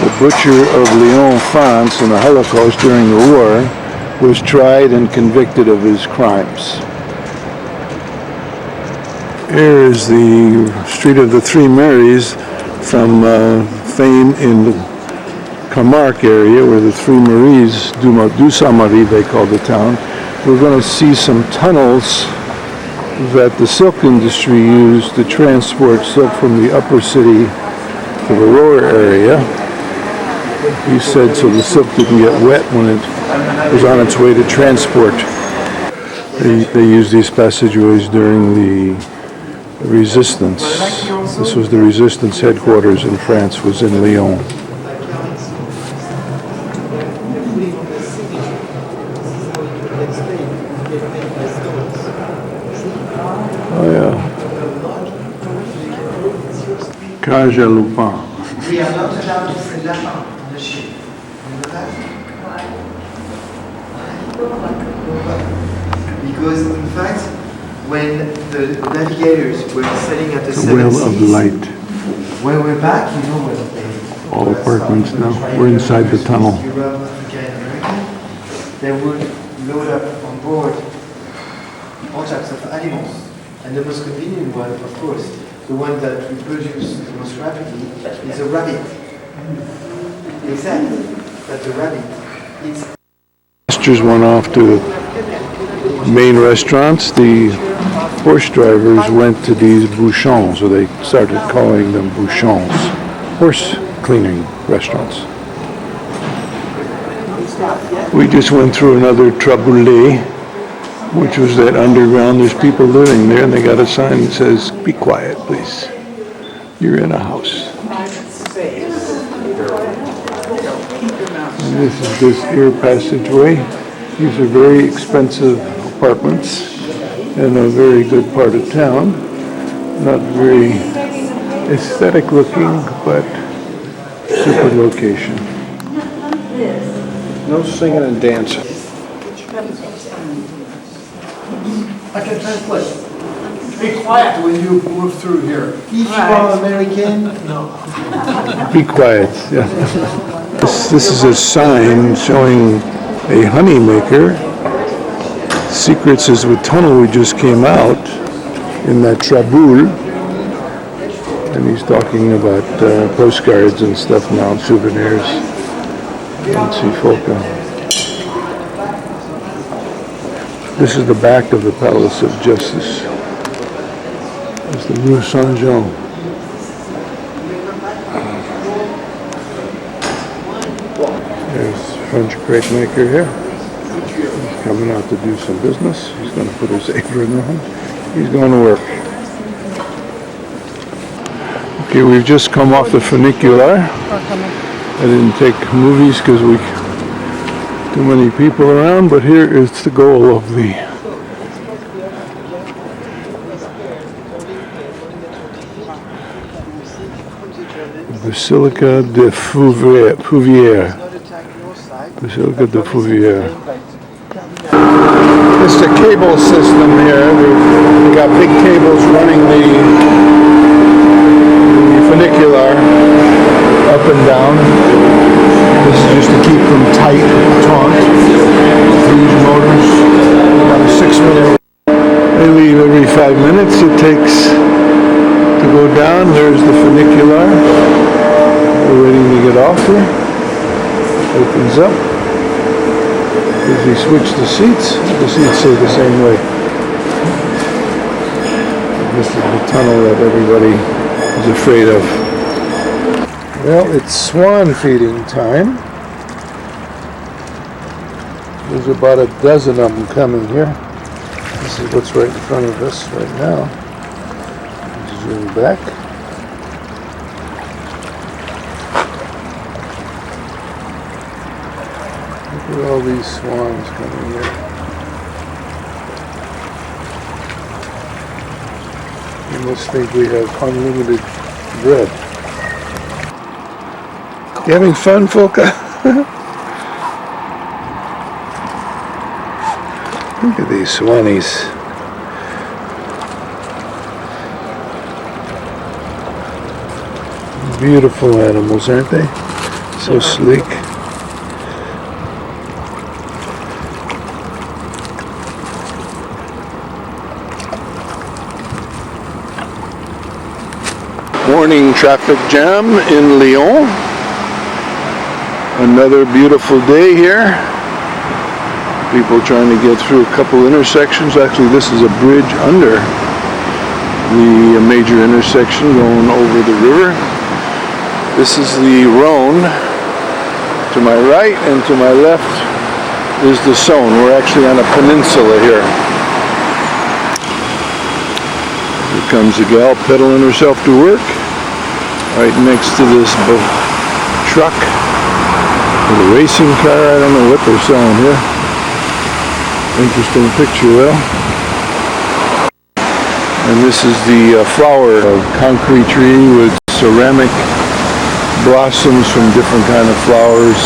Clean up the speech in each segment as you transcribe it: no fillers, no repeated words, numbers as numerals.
the butcher of Lyon, France in the Holocaust during the war, was tried and convicted of his crimes. Here is the Street of the Three Marys from fame in the Camargue area, where the Three Maries, du Saint-Marie they call the town. We're going to see some tunnels that the silk industry used to transport silk from the upper city to the lower area. He said so the silk didn't get wet when it was on its way to transport. They used these passageways during the Resistance. This was the Resistance headquarters in France, was in Lyon. Oh yeah. Cage à Lupin. We are not allowed to say lapin on the ship. You know that? Because in fact, when the navigators were sailing at the The seven Whale seas, of Light. when we're back, you know what they All apartments now. We're inside the tunnel. Europe, Africa, and America, they would load up on board all types of animals. And the most convenient one, of course, the one that reproduces the most rapidly, is a rabbit. Exactly. That's a rabbit. It's Passengers went off to main restaurants. The horse drivers went to these bouchons, so they started calling them bouchons, horse cleaning restaurants. We just went through another traboulet, which was that underground. There's people living there, and they got a sign that says, "Be quiet, please. You're in a house." And this is this air passageway. These are very expensive apartments in a very good part of town. Not very aesthetic looking, but super location. No singing and dancing. I can translate. Be quiet when you move through here. if you are American, Be quiet. Yeah. This is a sign showing a honey maker. Secrets is the tunnel we just came out in that Traboul. And he's talking about postcards and stuff now, souvenirs. Let's see, Folka. This is the back of the Palace of Justice. It's the Rue Saint-Jean. There's French crepe maker here. He's coming out to do some business. He's going to put his apron on. He's going to work. Okay, we've just come off the funicular. I didn't take movies because we too many people around, but here is the goal of the Basilica de Fouvière. Basilica de Fouvière. It's the cable system here. We've got big cables running the funicular up and down. This is just to keep them tight, taut. These motors, about a 6-minute. They leave every 5 minutes. It takes to go down. There's the funicular. We're waiting to get off here. Opens up. As we switch the seats stay the same way. This is the tunnel that everybody is afraid of. Well, it's swan feeding time. There's about a dozen of them coming here. This is what's right in front of us right now. Zoom back. Look at all these swans coming here. You must think we have unlimited bread. You having fun, Folka? Look at these swannies. Beautiful animals, aren't they? So sleek. Morning traffic jam in Lyon. Another beautiful day here. People trying to get through a couple intersections. Actually, this is a bridge under the major intersection going over the river. This is the Rhone. To my right and to my left is the Saône. We're actually on a peninsula here. Here comes a gal pedaling herself to work, right next to this truck with a racing car. I don't know what they're selling here. Interesting picture though. And this is the flower concrete tree with ceramic blossoms from different kind of flowers,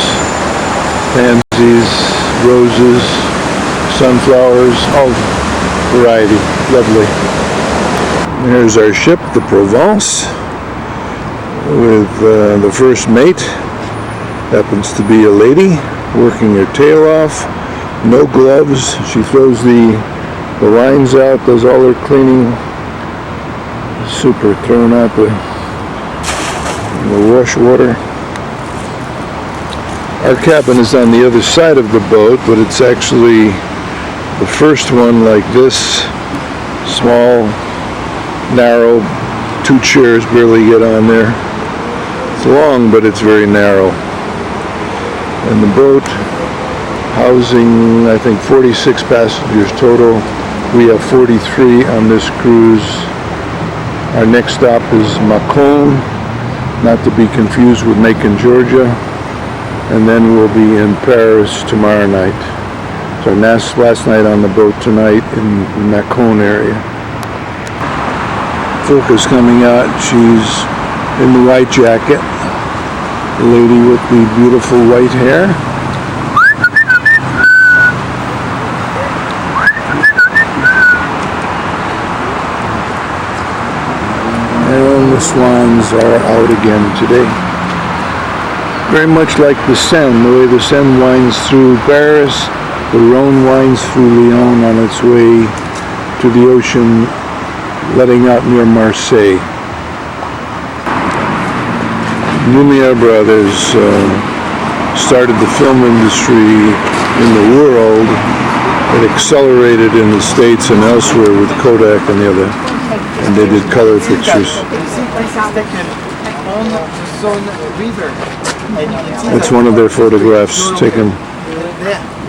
pansies, roses, sunflowers, all variety. Lovely. Here's our ship, the Provence, with the first mate. Happens to be a lady working her tail off, no gloves. She throws the lines out, does all her cleaning. Super, throwing out the wash water. Our cabin is on the other side of the boat, but it's actually the first one like this, small, narrow, 2 chairs barely get on there. It's long, but it's very narrow. And the boat housing, I think, 46 passengers total. We have 43 on this cruise. Our next stop is Mâcon, not to be confused with Macon, Georgia. And then we'll be in Paris tomorrow night. So last night on the boat, tonight in the Mâcon area. Focus coming out. She's in the white jacket. The lady with the beautiful white hair. And the swans are out again today. Very much like the Seine, the way the Seine winds through Paris, the Rhone winds through Lyon on its way to the ocean, letting out near Marseille. Lumiere brothers started the film industry in the world. It accelerated in the States and elsewhere with Kodak and the other, and they did color pictures. On the Rhone River. That's one of their photographs taken.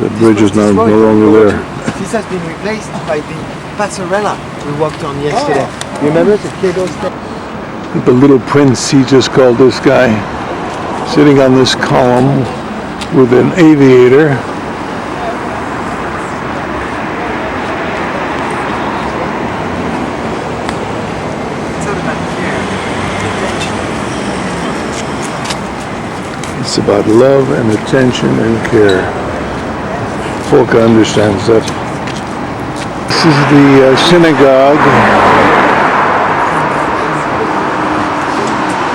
The bridge is no longer there. This has been replaced by the Passarella we walked on yesterday. You remember the cable step? The Little Prince, he just called this guy, sitting on this column with an aviator. It's about love and attention and care. Volker understands that. This is the synagogue.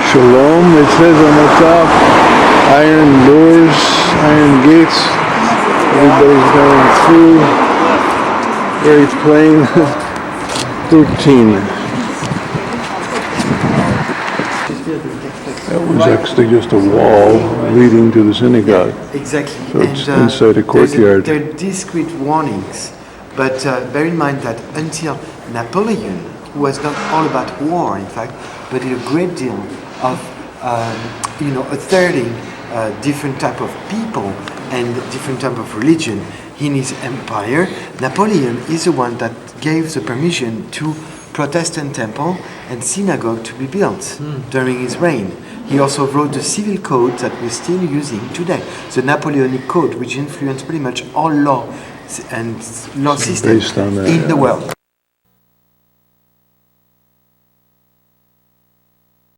Shalom, it says on the top. Iron doors, iron gates. Everybody's going through. Very plain. 13. That was actually just a wall leading to the synagogue. Exactly. So it's inside a courtyard. There are discrete warnings, but bear in mind that until Napoleon, who was not all about war, in fact, but did a great deal of, asserting different type of people and different type of religion in his empire. Napoleon is the one that gave the permission to Protestant temple and synagogue to be built during his reign. He also wrote the civil code that we're still using today, the Napoleonic Code, which influenced pretty much all law and law systems in the world.